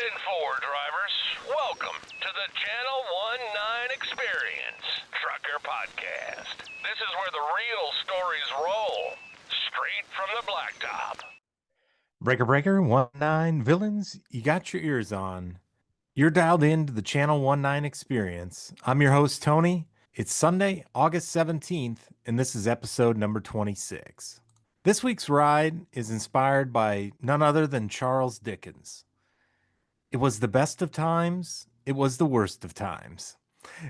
Attention Ford drivers, welcome to the Channel 19 Experience Trucker Podcast. This is where the real stories roll, straight from the blacktop. Breaker 19 villains, you got your ears on. You're dialed into the Channel 19 Experience. I'm your host, Tony. It's Sunday, August 17th, and this is episode number 26. This week's ride is inspired by none other than Charles Dickens. It was the best of times, it was the worst of times.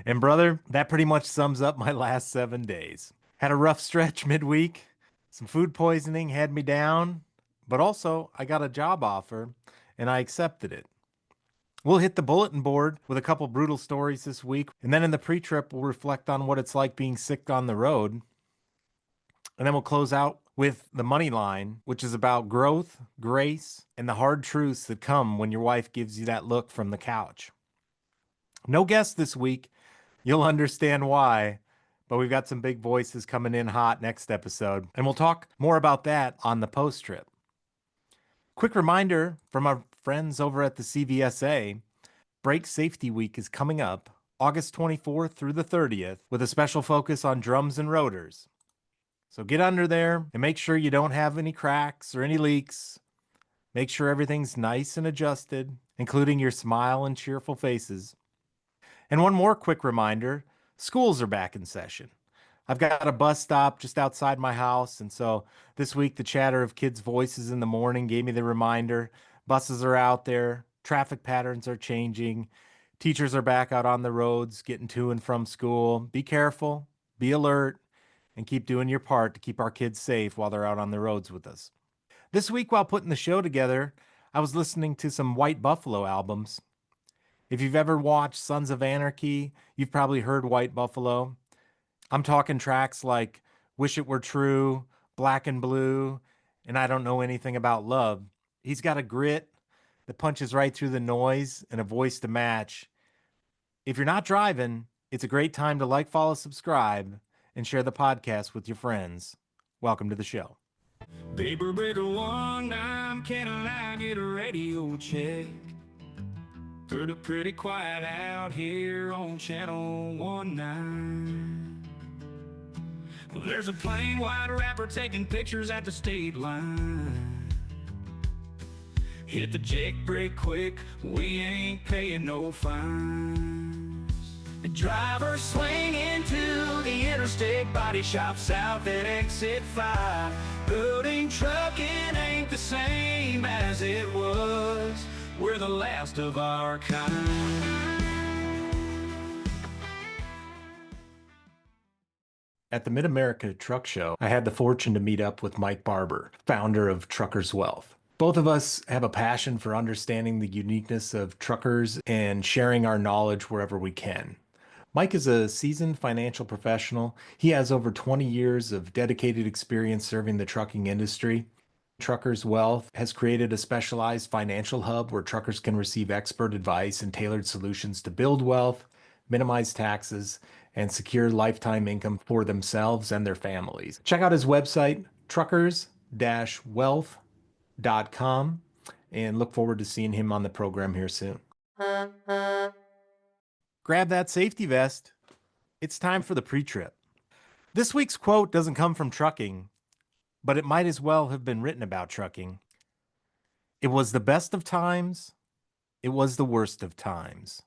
And brother, that pretty much sums up my last 7 days. Had a rough stretch midweek. Some food poisoning had me down, but also I got a job offer and I accepted it. We'll hit the bulletin board with a couple brutal stories this week, and then in the pre-trip we'll reflect on what it's like being sick on the road. And then we'll close out with the money line, which is about growth, grace, and the hard truths that come when your wife gives you that look from the couch. No guest this week. You'll understand why, but we've got some big voices coming in hot next episode, and we'll talk more about that on the post-trip. Quick reminder from our friends over at the CVSA, Brake Safety Week is coming up August 24th through the 30th with a special focus on drums and rotors. So get under there and make sure you don't have any cracks or any leaks. Make sure everything's nice and adjusted, including your smile and cheerful faces. And one more quick reminder, schools are back in session. I've got a bus stop just outside my house, and so this week the chatter of kids' voices in the morning gave me the reminder. Buses are out there, traffic patterns are changing, teachers are back out on the roads getting to and from school. Be careful, be alert, and keep doing your part to keep our kids safe while they're out on the roads with us. This week while putting the show together, I was listening to some White Buffalo albums. If you've ever watched Sons of Anarchy, you've probably heard White Buffalo. I'm talking tracks like Wish It Were True, Black and Blue, and I Don't Know Anything About Love. He's got a grit that punches right through the noise and a voice to match. If you're not driving, it's a great time to like, follow, subscribe, and share the podcast with your friends. Welcome to the show. Paper breaker 19, can I get a radio check? Heard it pretty quiet out here on Channel 19. Well, there's a plain white rapper taking pictures at the state line. Hit the jake brake quick, we ain't paying no fines. The driver swing into the interstate, body shop south at exit 5. Building trucking ain't the same as it was. We're the last of our kind. At the Mid-America Truck Show, I had the fortune to meet up with Mike Barber, founder of Truckers Wealth. Both of us have a passion for understanding the uniqueness of truckers and sharing our knowledge wherever we can. Mike is a seasoned financial professional. He has over 20 years of dedicated experience serving the trucking industry. Truckers Wealth has created a specialized financial hub where truckers can receive expert advice and tailored solutions to build wealth, minimize taxes, and secure lifetime income for themselves and their families. Check out his website, truckers-wealth.com, and look forward to seeing him on the program here soon. Grab that safety vest. It's time for the pre-trip. This week's quote doesn't come from trucking, but it might as well have been written about trucking. It was the best of times. It was the worst of times.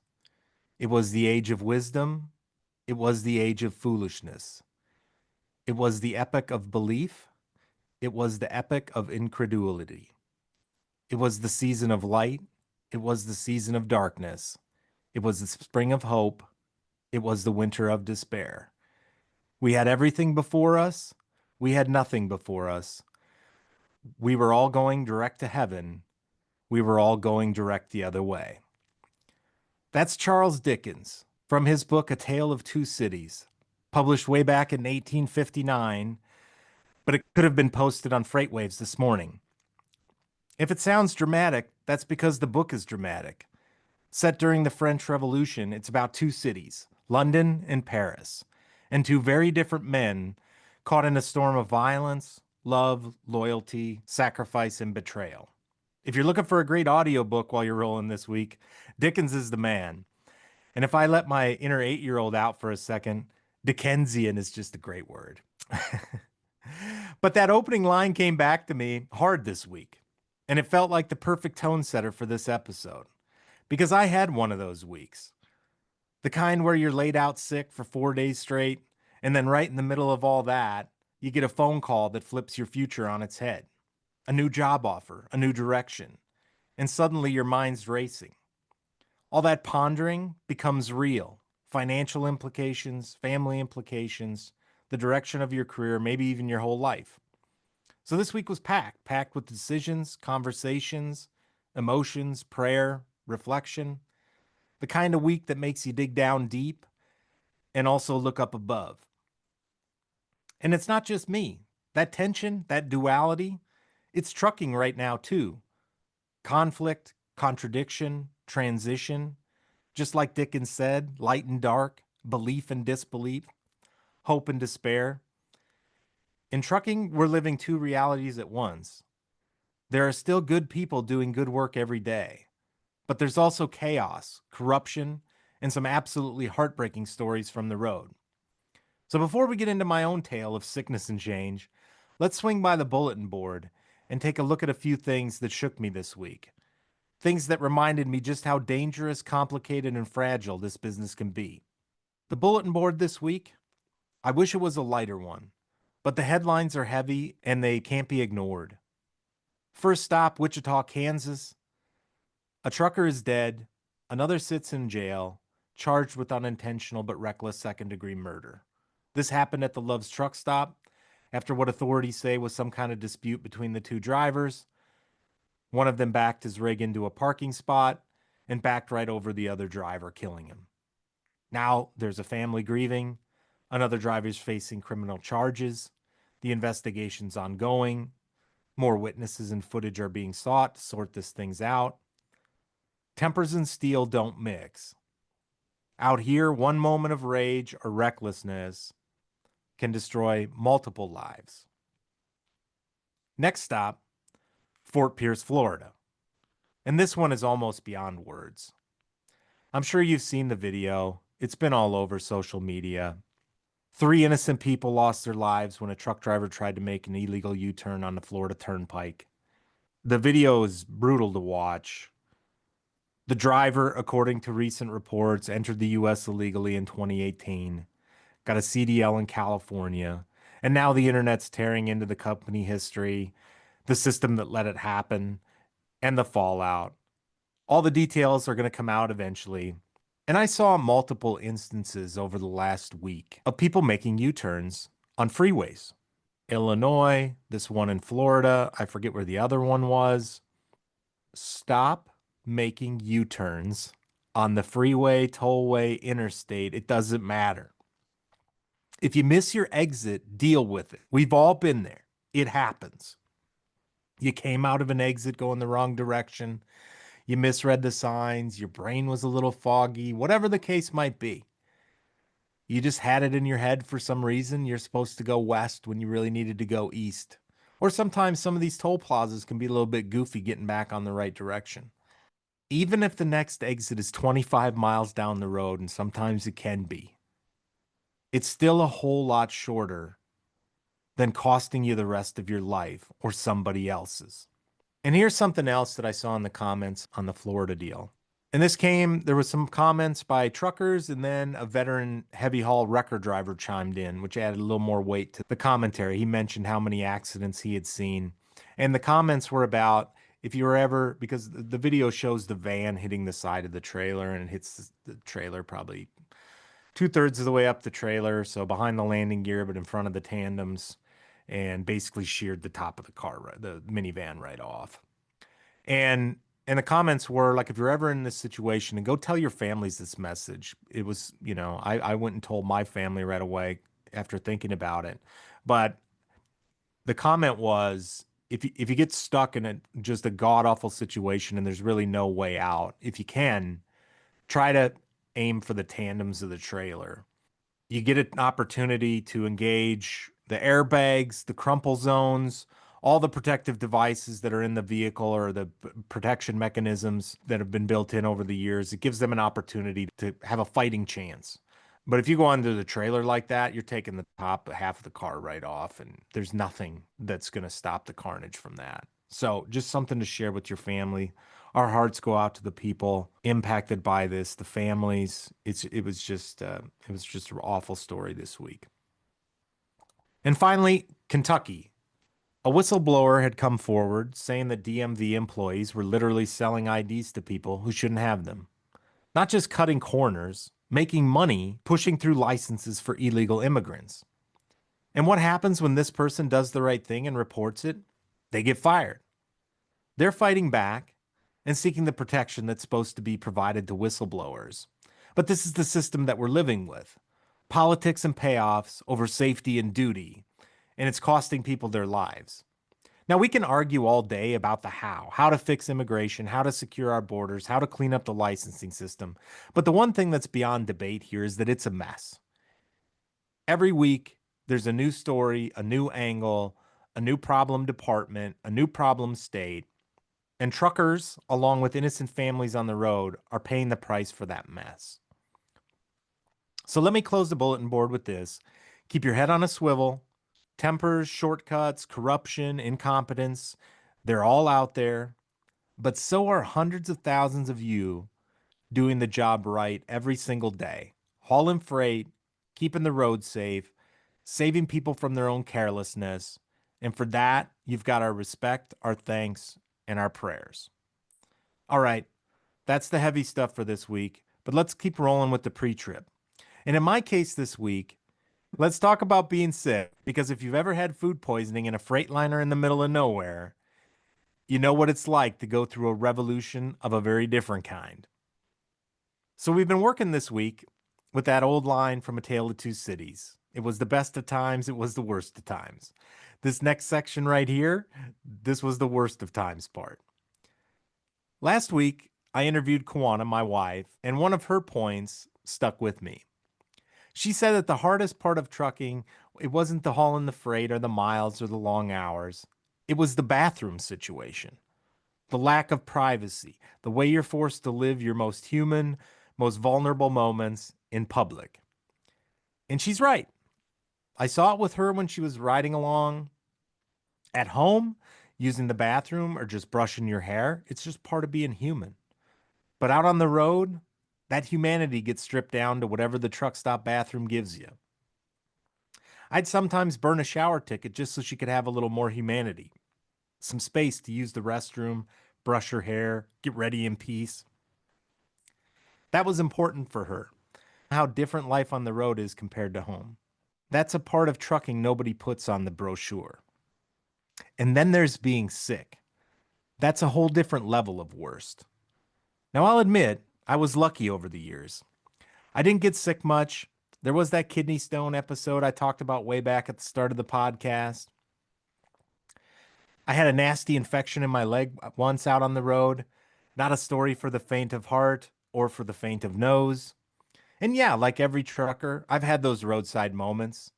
It was the age of wisdom. It was the age of foolishness. It was the epoch of belief. It was the epoch of incredulity. It was the season of light. It was the season of darkness. It was the spring of hope. It was the winter of despair. We had everything before us. We had nothing before us. We were all going direct to heaven. We were all going direct the other way. That's Charles Dickens from his book A Tale of Two Cities, published way back in 1859, but it could have been posted on FreightWaves this morning. If it sounds dramatic, that's because the book is dramatic. Set during the French Revolution, it's about two cities, London and Paris, and two very different men caught in a storm of violence, love, loyalty, sacrifice, and betrayal. If you're looking for a great audiobook while you're rolling this week, Dickens is the man. And if I let my inner 8-year-old out for a second, Dickensian is just a great word. But that opening line came back to me hard this week, and it felt like the perfect tone setter for this episode because I had one of those weeks. The kind where you're laid out sick for 4 days straight, and then right in the middle of all that, you get a phone call that flips your future on its head. A new job offer, a new direction, and suddenly your mind's racing. All that pondering becomes real. Financial implications, family implications, the direction of your career, maybe even your whole life. So this week was packed with decisions, conversations, emotions, prayer, reflection, the kind of week that makes you dig down deep and also look up above. And it's not just me. That tension, that duality, it's trucking right now too. Conflict, contradiction, transition, just like Dickens said, light and dark, belief and disbelief, hope and despair. In trucking, we're living two realities at once. There are still good people doing good work every day, but there's also chaos, corruption, and some absolutely heartbreaking stories from the road. So before we get into my own tale of sickness and change, let's swing by the bulletin board and take a look at a few things that shook me this week. Things that reminded me just how dangerous, complicated, and fragile this business can be. The bulletin board this week, I wish it was a lighter one, but the headlines are heavy and they can't be ignored. First stop, Wichita, Kansas. A trucker is dead. Another sits in jail, charged with unintentional but reckless second-degree murder. This happened at the Love's truck stop after what authorities say was some kind of dispute between the two drivers. One of them backed his rig into a parking spot and backed right over the other driver, killing him. Now there's a family grieving. Another driver's facing criminal charges. The investigation's ongoing. More witnesses and footage are being sought to sort this things out. Tempers and steel don't mix. Out here, one moment of rage or recklessness can destroy multiple lives. Next stop, Fort Pierce, Florida. And this one is almost beyond words. I'm sure you've seen the video. It's been all over social media. 3 innocent people lost their lives when a truck driver tried to make an illegal U-turn on the Florida Turnpike. The video is brutal to watch. The driver, according to recent reports, entered the U.S. illegally in 2018, got a CDL in California, and now the internet's tearing into the company history, the system that let it happen, and the fallout. All the details are going to come out eventually. And I saw multiple instances over the last week of people making U-turns on freeways. Illinois, this one in Florida, I forget where the other one was. Stop making U-turns on the freeway, tollway, interstate. It doesn't matter. If you miss your exit, deal with it. We've all been there. It happens. You came out of an exit going the wrong direction. You misread the signs. Your brain was a little foggy. Whatever the case might be. You just had it in your head for some reason. You're supposed to go west when you really needed to go east. Or sometimes some of these toll plazas can be a little bit goofy getting back on the right direction. Even if the next exit is 25 miles down the road, and sometimes it can be, it's still a whole lot shorter than costing you the rest of your life or somebody else's. And here's something else that I saw in the comments on the Florida deal. And there was some comments by truckers, and then a veteran heavy haul wrecker driver chimed in, which added a little more weight to the commentary. He mentioned how many accidents he had seen. And the comments were about if you were ever, because the video shows the van hitting the side of the trailer, and it hits the trailer probably 2/3 of the way up the trailer, so behind the landing gear, but in front of the tandems, and basically sheared the top of the car, the minivan right off. And the comments were like, if you're ever in this situation, and go tell your families this message. It was, I went and told my family right away after thinking about it. But the comment was, if you get stuck in just a god-awful situation and there's really no way out, if you can, try to aim for the tandems of the trailer. You get an opportunity to engage the airbags, the crumple zones, all the protective devices that are in the vehicle or the protection mechanisms that have been built in over the years. It gives them an opportunity to have a fighting chance. But if you go under the trailer like that, you're taking the top half of the car right off, and there's nothing that's going to stop the carnage from that. So just something to share with your family. Our hearts go out to the people impacted by this, the families. It was just an awful story this week. And finally, Kentucky. A whistleblower had come forward saying that DMV employees were literally selling IDs to people who shouldn't have them. Not just cutting corners, making money pushing through licenses for illegal immigrants. And what happens when this person does the right thing and reports it? They get fired. They're fighting back and seeking the protection that's supposed to be provided to whistleblowers. But this is the system that we're living with. Politics and payoffs over safety and duty, and it's costing people their lives. Now, we can argue all day about the how to fix immigration, how to secure our borders, how to clean up the licensing system. But the one thing that's beyond debate here is that it's a mess. Every week, there's a new story, a new angle, a new problem department, a new problem state, and truckers, along with innocent families on the road, are paying the price for that mess. So let me close the bulletin board with this. Keep your head on a swivel. Tempers, shortcuts, corruption, incompetence, they're all out there. But so are hundreds of thousands of you doing the job right every single day. Hauling freight, keeping the road safe, saving people from their own carelessness. And for that, you've got our respect, our thanks, and our prayers. All right, that's the heavy stuff for this week. But let's keep rolling with the pre-trip. And in my case this week, let's talk about being sick, because if you've ever had food poisoning in a Freightliner in the middle of nowhere, you know what it's like to go through a revolution of a very different kind. So we've been working this week with that old line from A Tale of Two Cities. It was the best of times, it was the worst of times. This next section right here, this was the worst of times part. Last week, I interviewed Kawana, my wife, and one of her points stuck with me. She said that the hardest part of trucking, it wasn't the hauling the freight or the miles or the long hours. It was the bathroom situation, the lack of privacy, the way you're forced to live your most human, most vulnerable moments in public. And she's right. I saw it with her when she was riding along at home, using the bathroom or just brushing your hair. It's just part of being human. But out on the road, that humanity gets stripped down to whatever the truck stop bathroom gives you. I'd sometimes burn a shower ticket just so she could have a little more humanity, some space to use the restroom, brush her hair, get ready in peace. That was important for her, how different life on the road is compared to home. That's a part of trucking nobody puts on the brochure. And then there's being sick. That's a whole different level of worst. Now, I'll admit, I was lucky over the years. I didn't get sick much. There was that kidney stone episode I talked about way back at the start of the podcast. I had a nasty infection in my leg once out on the road. Not a story for the faint of heart or for the faint of nose. And yeah, like every trucker, I've had those roadside moments.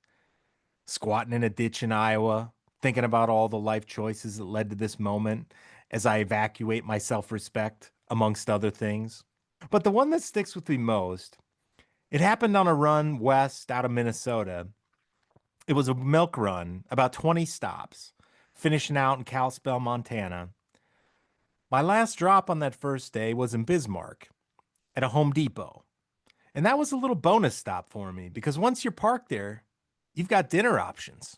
Squatting in a ditch in Iowa, thinking about all the life choices that led to this moment as I evacuate my self-respect, amongst other things. But the one that sticks with me most, it happened on a run west out of Minnesota. It was a milk run, about 20 stops, finishing out in Kalispell, Montana. My last drop on that first day was in Bismarck at a Home Depot. And that was a little bonus stop for me because once you're parked there, you've got dinner options.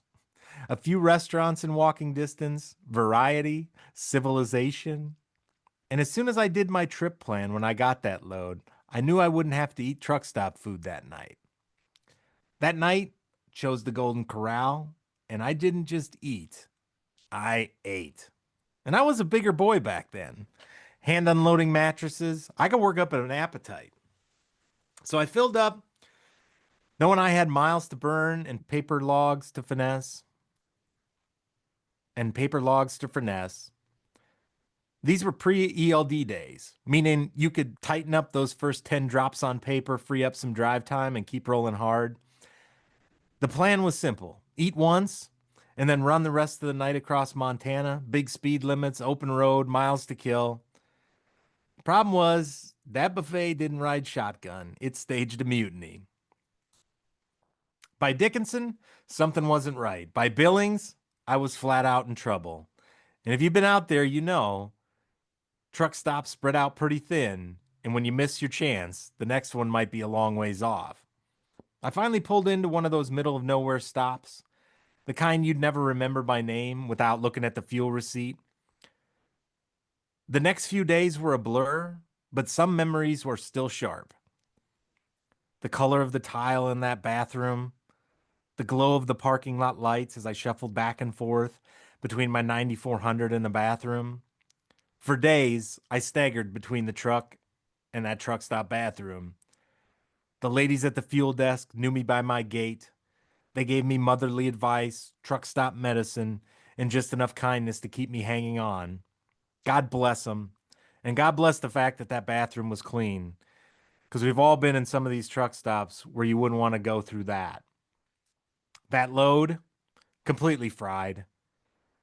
A few restaurants in walking distance, variety, civilization. And as soon as I did my trip plan when I got that load, I knew I wouldn't have to eat truck stop food that night. That night, chose the Golden Corral, and I didn't just eat, I ate. And I was a bigger boy back then. Hand unloading mattresses, I could work up an appetite. So I filled up, knowing I had miles to burn and paper logs to finesse. These were pre-ELD days, meaning you could tighten up those first 10 drops on paper, free up some drive time, and keep rolling hard. The plan was simple. Eat once, and then run the rest of the night across Montana. Big speed limits, open road, miles to kill. Problem was, that buffet didn't ride shotgun. It staged a mutiny. By Dickinson, something wasn't right. By Billings, I was flat out in trouble. And if you've been out there, you know, truck stops spread out pretty thin, and when you miss your chance, the next one might be a long ways off. I finally pulled into one of those middle of nowhere stops, the kind you'd never remember by name without looking at the fuel receipt. The next few days were a blur, but some memories were still sharp. The color of the tile in that bathroom, the glow of the parking lot lights as I shuffled back and forth between my 9400 and the bathroom. For days, I staggered between the truck and that truck stop bathroom. The ladies at the fuel desk knew me by my gait. They gave me motherly advice, truck stop medicine, and just enough kindness to keep me hanging on. God bless them. And God bless the fact that that bathroom was clean. Because we've all been in some of these truck stops where you wouldn't want to go through that. That load, completely fried.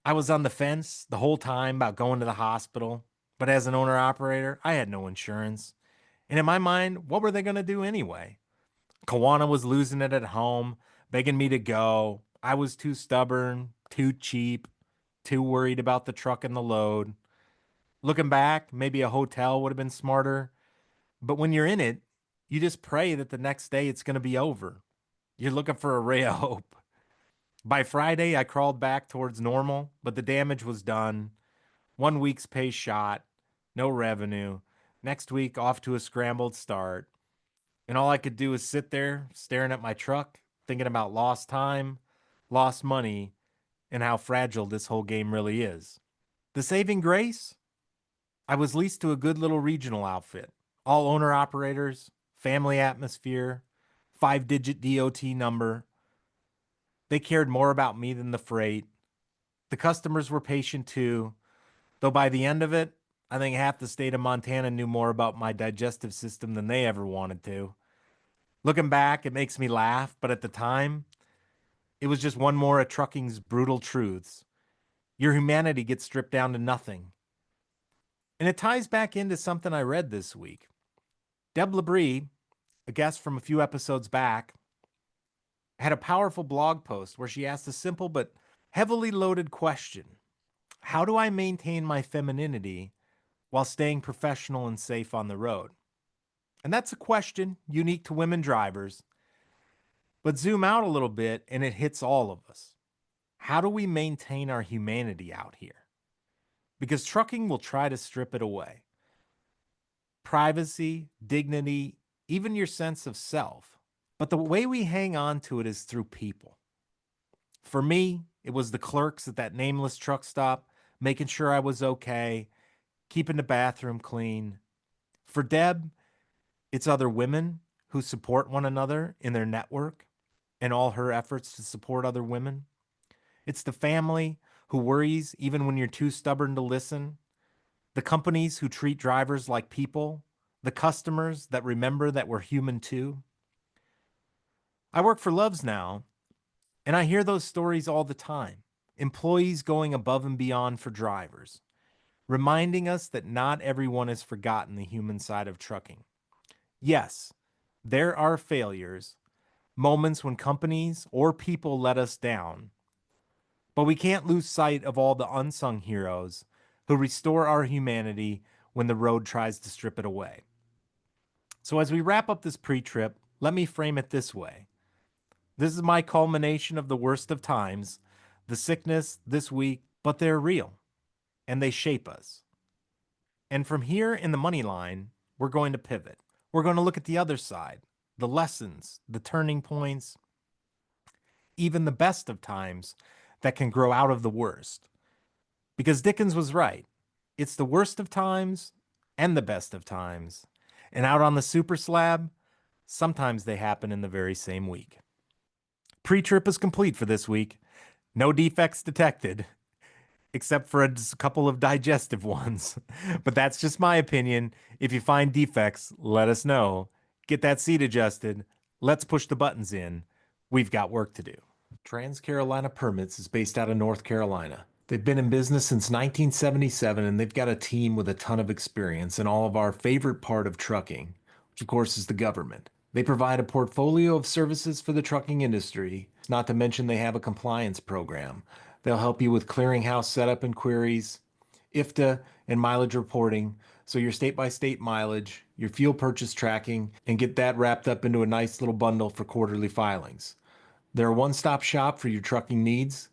I was on the fence the whole time about going to the hospital. But as an owner-operator, I had no insurance. And in my mind, what were they going to do anyway? Kawana was losing it at home, begging me to go. I was too stubborn, too cheap, too worried about the truck and the load. Looking back, maybe a hotel would have been smarter. But when you're in it, you just pray that the next day it's going to be over. You're looking for a ray of hope. By Friday, I crawled back towards normal, but the damage was done. 1 week's pay shot, no revenue. Next week, off to a scrambled start. And all I could do is sit there staring at my truck, thinking about lost time, lost money, and how fragile this whole game really is. The saving grace? I was leased to a good little regional outfit. All owner-operators, family atmosphere, 5-digit DOT number. They cared more about me than the freight. The customers were patient too, though by the end of it, I think half the state of Montana knew more about my digestive system than they ever wanted to. Looking back, it makes me laugh, but at the time, it was just one more of trucking's brutal truths. Your humanity gets stripped down to nothing. And it ties back into something I read this week. Deb Labrie, a guest from a few episodes back, had a powerful blog post where she asked a simple but heavily loaded question. How do I maintain my femininity while staying professional and safe on the road? And that's a question unique to women drivers. But zoom out a little bit and it hits all of us. How do we maintain our humanity out here? Because trucking will try to strip it away. Privacy, dignity, even your sense of self. But the way we hang on to it is through people. For me, it was the clerks at that nameless truck stop, making sure I was okay, keeping the bathroom clean. For Deb, it's other women who support one another in their network and all her efforts to support other women. It's the family who worries even when you're too stubborn to listen. The companies who treat drivers like people. The customers that remember that we're human too. I work for Loves now, and I hear those stories all the time. Employees going above and beyond for drivers, reminding us that not everyone has forgotten the human side of trucking. Yes, there are failures, moments when companies or people let us down, but we can't lose sight of all the unsung heroes who restore our humanity when the road tries to strip it away. So as we wrap up this pre-trip, let me frame it this way. This is my culmination of the worst of times, the sickness this week, but they're real, and they shape us. And from here in the money line, we're going to pivot. We're going to look at the other side, the lessons, the turning points, even the best of times that can grow out of the worst. Because Dickens was right. It's the worst of times and the best of times. And out on the super slab, sometimes they happen in the very same week. Pre-trip is complete for this week. No defects detected, except for a couple of digestive ones. But that's just my opinion. If you find defects, let us know. Get that seat adjusted. Let's push the buttons in. We've got work to do. Trans-Carolina Permits is based out of North Carolina. They've been in business since 1977, and they've got a team with a ton of experience in all of our favorite part of trucking, which of course is the government. They provide a portfolio of services for the trucking industry, not to mention they have a compliance program. They'll help you with clearinghouse setup and queries, IFTA and mileage reporting, so your state-by-state mileage, your fuel purchase tracking, and get that wrapped up into a nice little bundle for quarterly filings. They're a one-stop shop for your trucking needs.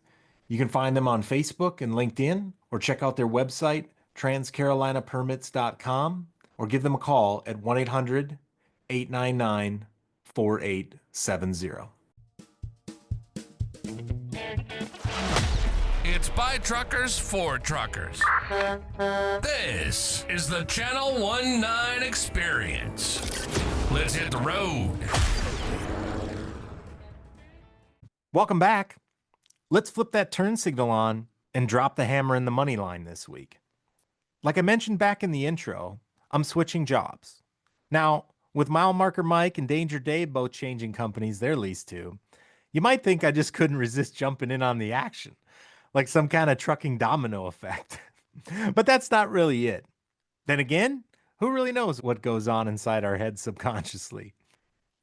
You can find them on Facebook and LinkedIn, or check out their website, transcarolinapermits.com, or give them a call at 1-800-899-4870. It's by truckers for truckers. This is the Channel 19 Experience. Let's hit the road. Welcome back. Let's flip that turn signal on and drop the hammer in the money line this week. Like I mentioned back in the intro, I'm switching jobs. Now, with Mile Marker Mike and Danger Dave both changing companies they're leased to, you might think I just couldn't resist jumping in on the action, like some kind of trucking domino effect. But that's not really it. Then again, who really knows what goes on inside our heads subconsciously?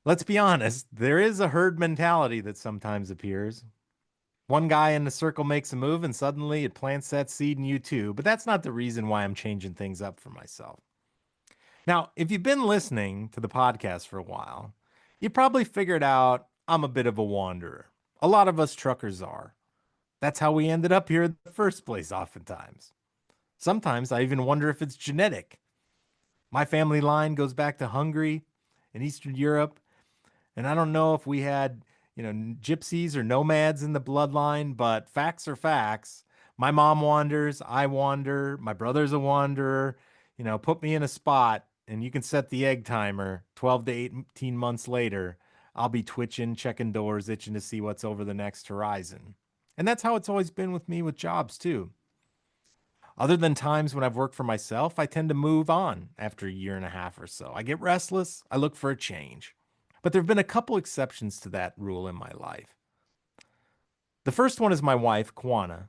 Let's be honest, there is a herd mentality that sometimes appears. One guy in the circle makes a move and suddenly it plants that seed in you too, but that's not the reason why I'm changing things up for myself. Now, if you've been listening to the podcast for a while, you probably figured out I'm a bit of a wanderer. A lot of us truckers are. That's how we ended up here in the first place oftentimes. Sometimes I even wonder if it's genetic. My family line goes back to Hungary and Eastern Europe, and I don't know if we had, gypsies or nomads in the bloodline, but facts are facts. My mom wanders, I wander, my brother's a wanderer. Put me in a spot and you can set the egg timer. 12 to 18 months later, I'll be twitching, checking doors, itching to see what's over the next horizon. And that's how it's always been with me with jobs too. Other than times when I've worked for myself, I tend to move on after a year and a half or so. I get restless, I look for a change. But there have been a couple exceptions to that rule in my life. The first one is my wife, Kwana.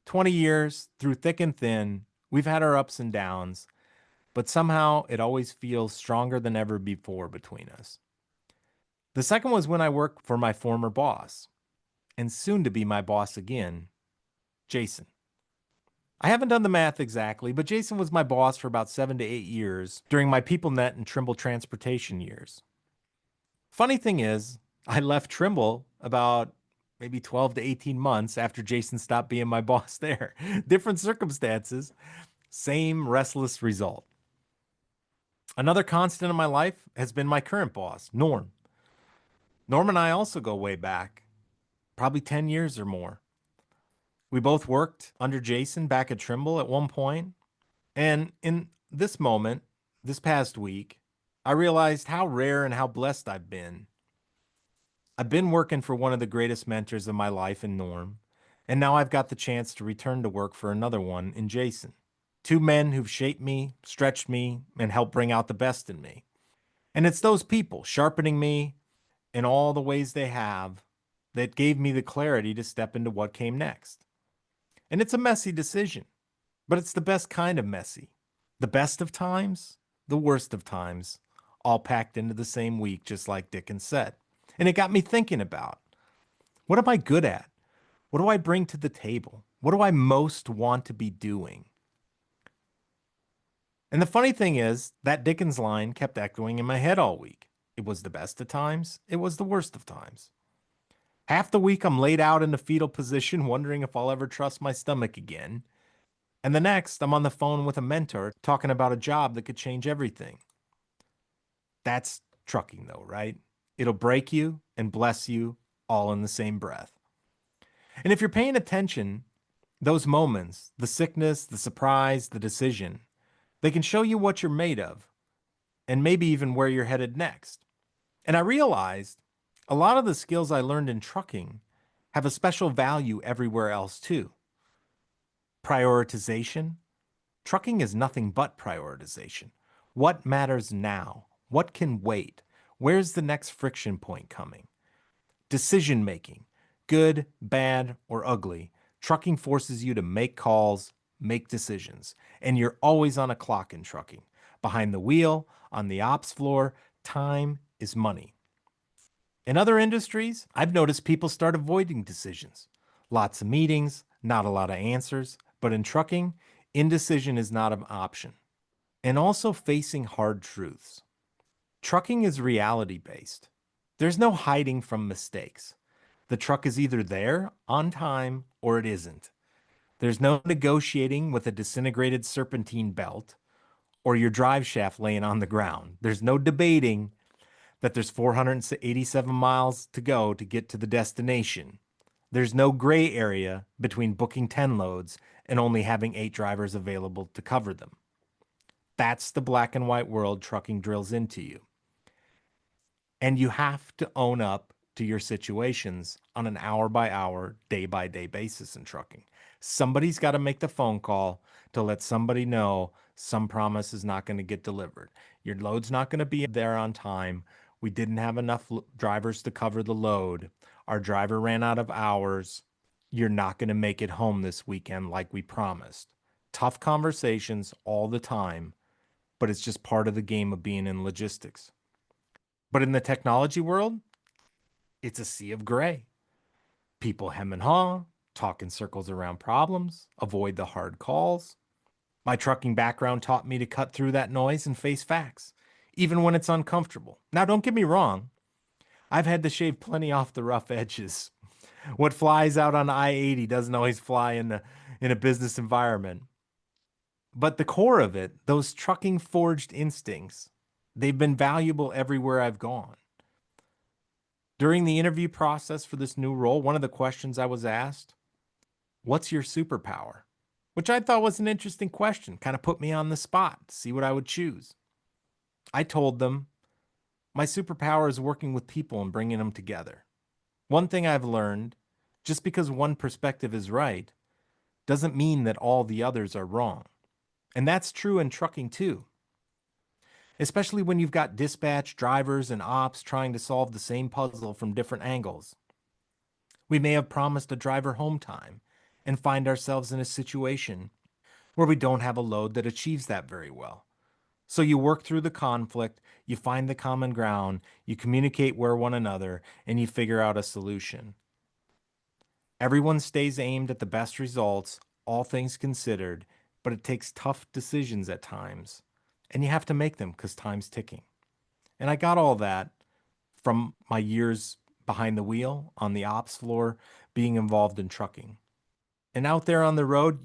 20 years, through thick and thin, we've had our ups and downs, but somehow it always feels stronger than ever before between us. The second was when I worked for my former boss, and soon to be my boss again, Jason. I haven't done the math exactly, but Jason was my boss for about 7 to 8 years during my PeopleNet and Trimble transportation years. Funny thing is, I left Trimble about maybe 12 to 18 months after Jason stopped being my boss there. Different circumstances, same restless result. Another constant in my life has been my current boss, Norm. Norm and I also go way back, probably 10 years or more. We both worked under Jason back at Trimble at one point, and in this moment, this past week, I realized how rare and how blessed I've been. I've been working for one of the greatest mentors of my life in Norm, and now I've got the chance to return to work for another one in Jason. Two men who've shaped me, stretched me, and helped bring out the best in me. And it's those people sharpening me in all the ways they have that gave me the clarity to step into what came next. And it's a messy decision, but it's the best kind of messy. The best of times, the worst of times, all packed into the same week, just like Dickens said. And it got me thinking about, what am I good at? What do I bring to the table? What do I most want to be doing? And the funny thing is, that Dickens line kept echoing in my head all week. It was the best of times. It was the worst of times. Half the week I'm laid out in a fetal position, wondering if I'll ever trust my stomach again. And the next, I'm on the phone with a mentor talking about a job that could change everything. That's trucking though, right? It'll break you and bless you all in the same breath. And if you're paying attention, those moments, the sickness, the surprise, the decision, they can show you what you're made of and maybe even where you're headed next. And I realized a lot of the skills I learned in trucking have a special value everywhere else too. Prioritization. Trucking is nothing but prioritization. What matters now? What can wait? Where's the next friction point coming? Decision making. Good, bad, or ugly, trucking forces you to make calls, make decisions, and you're always on a clock in trucking. Behind the wheel, on the ops floor, time is money. In other industries, I've noticed people start avoiding decisions. Lots of meetings, not a lot of answers, but in trucking, indecision is not an option. And also facing hard truths. Trucking is reality based. There's no hiding from mistakes. The truck is either there on time or it isn't. There's no negotiating with a disintegrated serpentine belt or your drive shaft laying on the ground. There's no debating that there's 487 miles to go to get to the destination. There's no gray area between booking 10 loads and only having 8 drivers available to cover them. That's the black and white world trucking drills into you. And you have to own up to your situations on an hour by hour, day by day basis in trucking. Somebody's got to make the phone call to let somebody know some promise is not going to get delivered. Your load's not going to be there on time. We didn't have enough drivers to cover the load. Our driver ran out of hours. You're not going to make it home this weekend like we promised. Tough conversations all the time, but it's just part of the game of being in logistics. But in the technology world, it's a sea of gray. People hem and haw, talk in circles around problems, avoid the hard calls. My trucking background taught me to cut through that noise and face facts, even when it's uncomfortable. Now, don't get me wrong. I've had to shave plenty off the rough edges. What flies out on I-80 doesn't always fly in a business environment. But the core of it, those trucking forged instincts, they've been valuable everywhere I've gone. During the interview process for this new role, one of the questions I was asked, what's your superpower? Which I thought was an interesting question, kind of put me on the spot to see what I would choose. I told them, my superpower is working with people and bringing them together. One thing I've learned, just because one perspective is right, doesn't mean that all the others are wrong. And that's true in trucking too. Especially when you've got dispatch, drivers, and ops trying to solve the same puzzle from different angles. We may have promised a driver home time and find ourselves in a situation where we don't have a load that achieves that very well. So you work through the conflict, you find the common ground, you communicate with one another, and you figure out a solution. Everyone stays aimed at the best results, all things considered, but it takes tough decisions at times. And you have to make them because time's ticking. And I got all that from my years behind the wheel, on the ops floor, being involved in trucking. And out there on the road,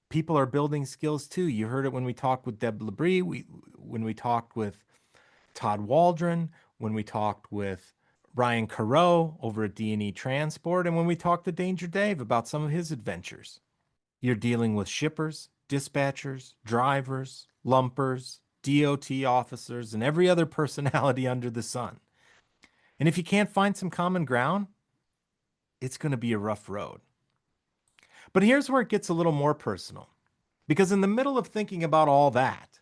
people are building skills too. You heard it when we talked with Deb Labrie, when we talked with Todd Waldron, when we talked with Ryan Corral over at D&E Transport, and when we talked to Danger Dave about some of his adventures. You're dealing with shippers, dispatchers, drivers, lumpers, DOT officers, and every other personality under the sun. And if you can't find some common ground, it's going to be a rough road. But here's where it gets a little more personal. Because in the middle of thinking about all that,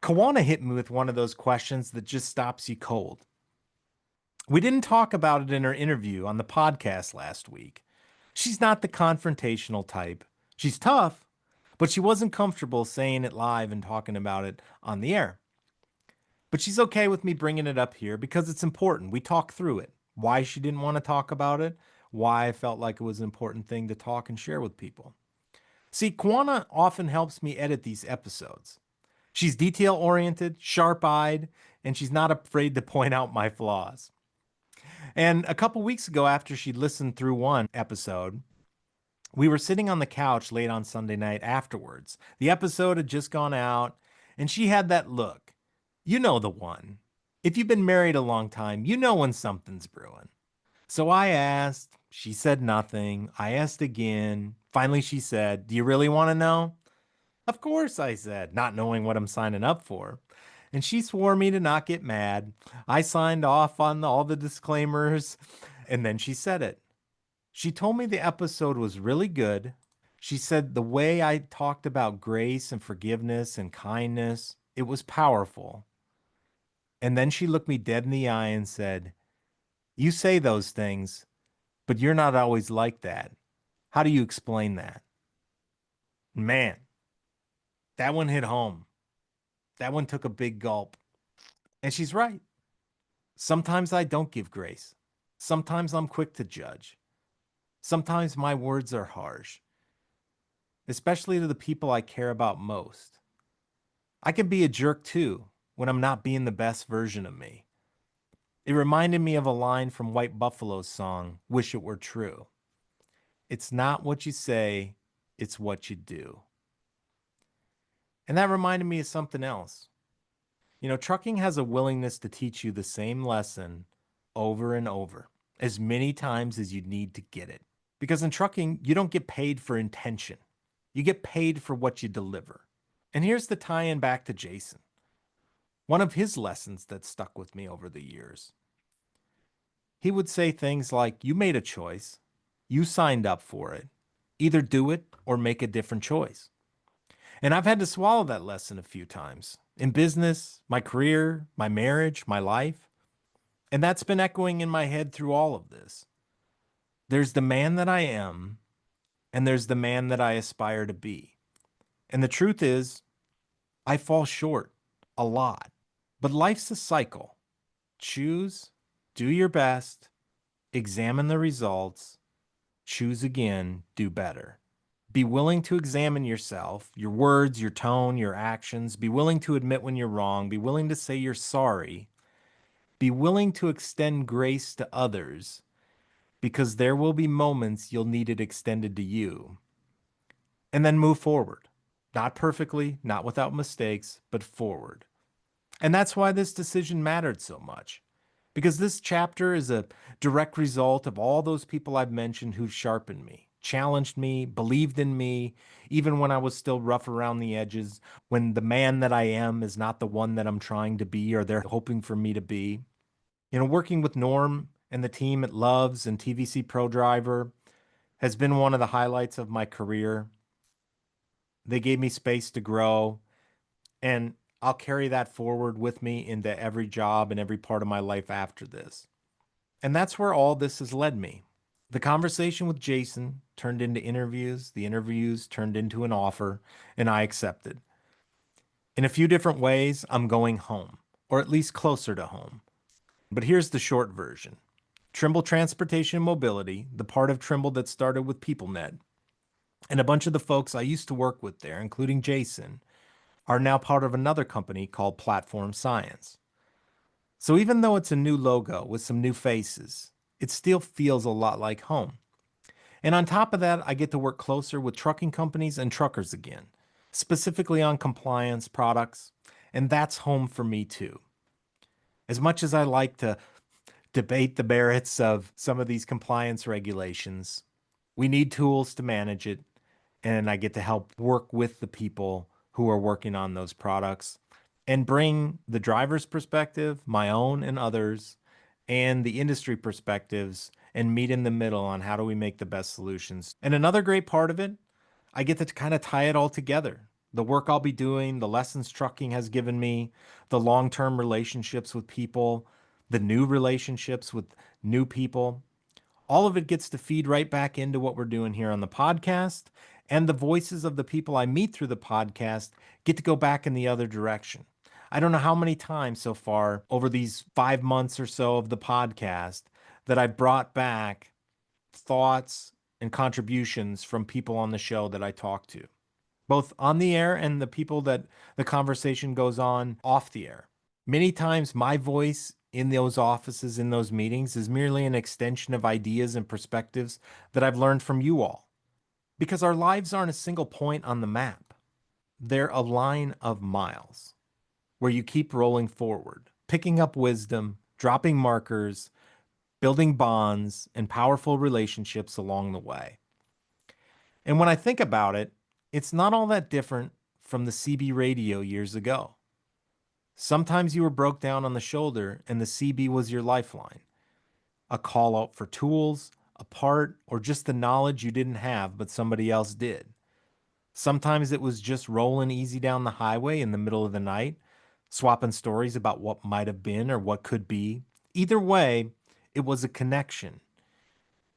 Kawana hit me with one of those questions that just stops you cold. We didn't talk about it in her interview on the podcast last week. She's not the confrontational type. She's tough, but she wasn't comfortable saying it live and talking about it on the air. But she's okay with me bringing it up here because it's important. We talk through it. Why she didn't want to talk about it, why I felt like it was an important thing to talk and share with people. See, Kawana often helps me edit these episodes. She's detail-oriented, sharp-eyed, and she's not afraid to point out my flaws. And a couple weeks ago, after she listened through one episode, we were sitting on the couch late on Sunday night afterwards. The episode had just gone out, and she had that look. You know the one. If you've been married a long time, you know when something's brewing. So I asked. She said nothing. I asked again. Finally, she said, do you really want to know? Of course, I said, not knowing what I'm signing up for. And she swore me to not get mad. I signed off on all the disclaimers, and then she said it. She told me the episode was really good. She said the way I talked about grace and forgiveness and kindness, it was powerful. And then she looked me dead in the eye and said, you say those things, But you're not always like that. How do you explain that? Man, that one hit home. That one took a big gulp. And she's right. Sometimes I don't give grace. Sometimes I'm quick to judge. Sometimes my words are harsh, especially to the people I care about most. I can be a jerk too when I'm not being the best version of me. It reminded me of a line from White Buffalo's song, Wish It Were True. It's not what you say, it's what you do. And that reminded me of something else. You know, trucking has a willingness to teach you the same lesson over and over, as many times as you need to get it. Because in trucking, you don't get paid for intention. You get paid for what you deliver. And here's the tie-in back to Jason. One of his lessons that stuck with me over the years. He would say things like, you made a choice. You signed up for it. Either do it or make a different choice. And I've had to swallow that lesson a few times in business, my career, my marriage, my life. And that's been echoing in my head through all of this. There's the man that I am, and there's the man that I aspire to be. And the truth is, I fall short a lot. But life's a cycle. Choose, do your best, examine the results, choose again, do better. Be willing to examine yourself, your words, your tone, your actions. Be willing to admit when you're wrong. Be willing to say you're sorry. Be willing to extend grace to others, because there will be moments you'll need it extended to you. And then move forward. Not perfectly, not without mistakes, but forward. And that's why this decision mattered so much. Because this chapter is a direct result of all those people I've mentioned who sharpened me, challenged me, believed in me, even when I was still rough around the edges, when the man that I am is not the one that I'm trying to be or they're hoping for me to be. You know, working with Norm and the team at Loves and TVC Pro Driver has been one of the highlights of my career. They gave me space to grow, and I'll carry that forward with me into every job and every part of my life after this. And that's where all this has led me. The conversation with Jason turned into interviews, the interviews turned into an offer, and I accepted. In a few different ways, I'm going home, or at least closer to home. But here's the short version. Trimble Transportation and Mobility, the part of Trimble that started with PeopleNet, and a bunch of the folks I used to work with there, including Jason, are now part of another company called Platform Science. So even though it's a new logo with some new faces, it still feels a lot like home. And on top of that, I get to work closer with trucking companies and truckers again, specifically on compliance products, and that's home for me too. As much as I like to debate the merits of some of these compliance regulations, we need tools to manage it, and I get to help work with the people who are working on those products and bring the driver's perspective, my own and others, and the industry perspectives and meet in the middle on how do we make the best solutions. And another great part of it, I get to kind of tie it all together. The work I'll be doing, the lessons trucking has given me, the long-term relationships with people, the new relationships with new people. All of it gets to feed right back into what we're doing here on the podcast. And the voices of the people I meet through the podcast get to go back in the other direction. I don't know how many times so far over these 5 months or so of the podcast that I brought back thoughts and contributions from people on the show that I talk to, both on the air and the people that the conversation goes on off the air. Many times my voice in those offices, in those meetings, is merely an extension of ideas and perspectives that I've learned from you all. Because our lives aren't a single point on the map. They're a line of miles where you keep rolling forward, picking up wisdom, dropping markers, building bonds, and powerful relationships along the way. And when I think about it, it's not all that different from the CB radio years ago. Sometimes you were broke down on the shoulder and the CB was your lifeline. A call out for tools, a part, or just the knowledge you didn't have but somebody else did. Sometimes it was just rolling easy down the highway in the middle of the night, swapping stories about what might have been or what could be. Either way, it was a connection.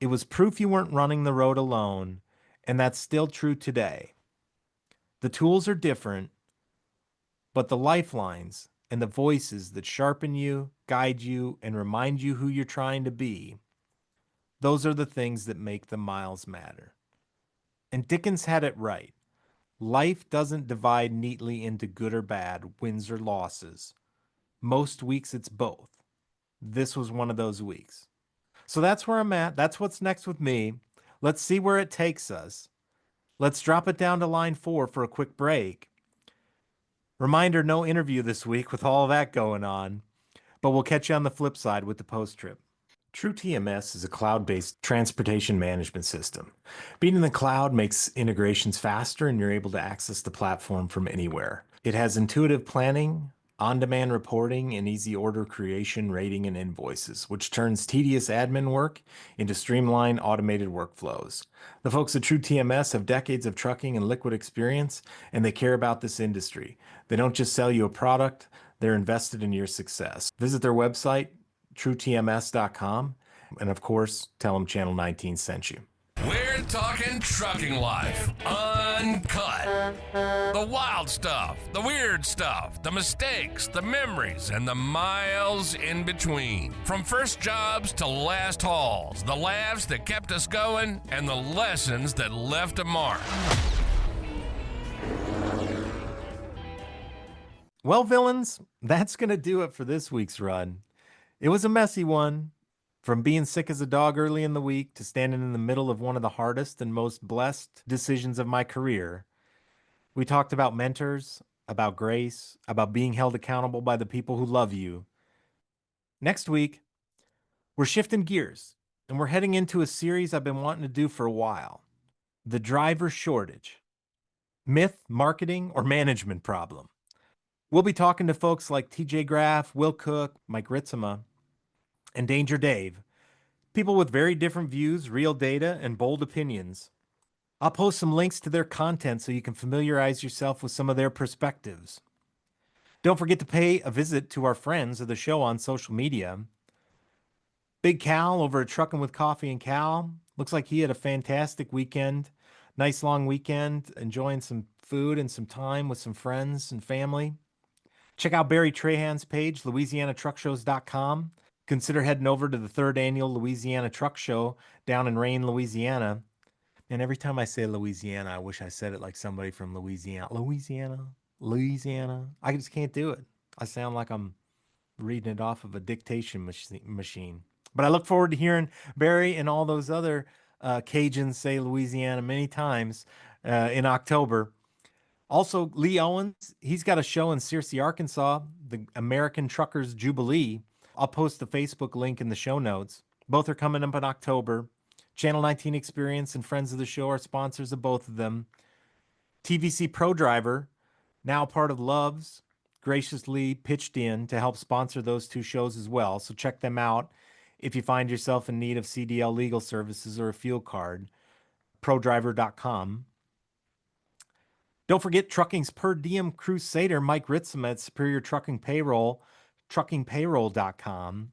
It was proof you weren't running the road alone, and that's still true today. The tools are different, but the lifelines and the voices that sharpen you, guide you, and remind you who you're trying to be, those are the things that make the miles matter. And Dickens had it right. Life doesn't divide neatly into good or bad, wins or losses. Most weeks it's both. This was one of those weeks. So that's where I'm at. That's what's next with me. Let's see where it takes us. Let's drop it down to line 4 for a quick break. Reminder, no interview this week with all that going on, but we'll catch you on the flip side with the post-trip. True TMS is a cloud-based transportation management system. Being in the cloud makes integrations faster and you're able to access the platform from anywhere. It has intuitive planning, on-demand reporting, and easy order creation, rating, and invoices, which turns tedious admin work into streamlined automated workflows. The folks at True TMS have decades of trucking and liquid experience, and they care about this industry. They don't just sell you a product, they're invested in your success. Visit their website, truetms.com, and of course, tell them Channel 19 sent you. We're talking trucking life, uncut. The wild stuff, the weird stuff, the mistakes, the memories, and the miles in between. From first jobs to last hauls, the laughs that kept us going, and the lessons that left a mark. Well, villains, that's going to do it for this week's run. It was a messy one. From being sick as a dog early in the week to standing in the middle of one of the hardest and most blessed decisions of my career. We talked about mentors, about grace, about being held accountable by the people who love you. Next week, we're shifting gears, and we're heading into a series I've been wanting to do for a while. The driver shortage. Myth, marketing, or management problem. We'll be talking to folks like TJ Graff, Will Cook, Mike Ritzema, and Danger Dave, people with very different views, real data, and bold opinions. I'll post some links to their content so you can familiarize yourself with some of their perspectives. Don't forget to pay a visit to our friends of the show on social media. Big Cal over at Truckin' with Coffee and Cal. Looks like he had a fantastic weekend. Nice long weekend, enjoying some food and some time with some friends and family. Check out Barry Trahan's page, LouisianaTruckShows.com. Consider heading over to the 3rd annual Louisiana Truck Show down in Rayne, Louisiana. And every time I say Louisiana, I wish I said it like somebody from Louisiana. Louisiana. I just can't do it. I sound like I'm reading it off of a dictation machine. But I look forward to hearing Barry and all those other Cajuns say Louisiana many times in October. Also, Lee Owens, he's got a show in Searcy, Arkansas, the American Truckers Jubilee. I'll post the Facebook link in the show notes. Both are coming up in October. Channel 19 Experience and friends of the show are sponsors of both of them. TVC Pro Driver, now part of Love's, graciously pitched in to help sponsor those two shows as well. So check them out if you find yourself in need of CDL legal services or a fuel card. ProDriver.com. Don't forget Trucking's per diem crusader, Mike Ritzema at Superior Trucking Payroll, truckingpayroll.com.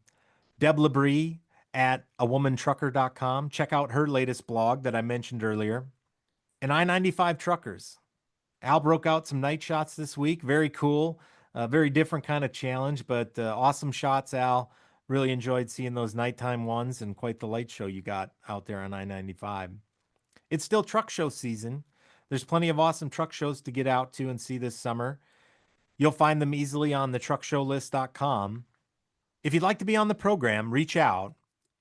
Deb Labrie at awomantrucker.com. Check out her latest blog that I mentioned earlier. And I-95 Truckers. Al broke out some night shots this week. Very cool. Very different kind of challenge, but awesome shots, Al. Really enjoyed seeing those nighttime ones and quite the light show you got out there on I-95. It's still truck show season. There's plenty of awesome truck shows to get out to and see this summer. You'll find them easily on the truckshowlist.com. If you'd like to be on the program, reach out.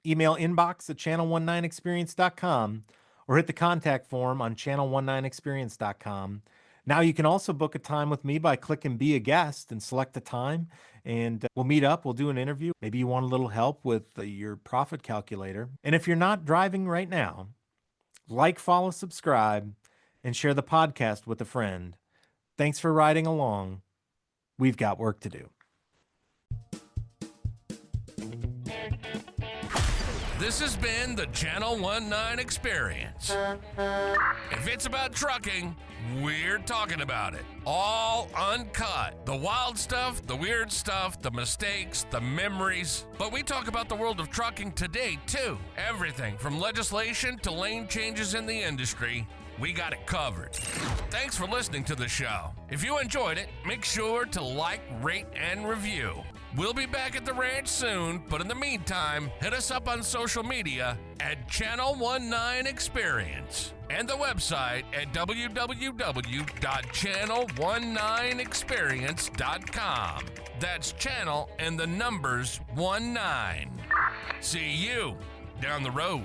Email inbox at channel19experience.com or hit the contact form on channel19experience.com. Now you can also book a time with me by clicking Be a Guest and select a time, and we'll meet up. We'll do an interview. Maybe you want a little help with your profit calculator. And if you're not driving right now, like, follow, subscribe, and share the podcast with a friend. Thanks for riding along. We've got work to do. This has been the Channel 19 Experience. If it's about trucking, we're talking about it. All uncut. The wild stuff, the weird stuff, the mistakes, the memories. But we talk about the world of trucking today, too. Everything from legislation to lane changes in the industry. We got it covered. Thanks for listening to the show. If you enjoyed it, make sure to like, rate, and review. We'll be back at the ranch soon, but in the meantime, hit us up on social media at Channel 19 Experience and the website at www.channel19experience.com. That's channel and the numbers 19. See you down the road.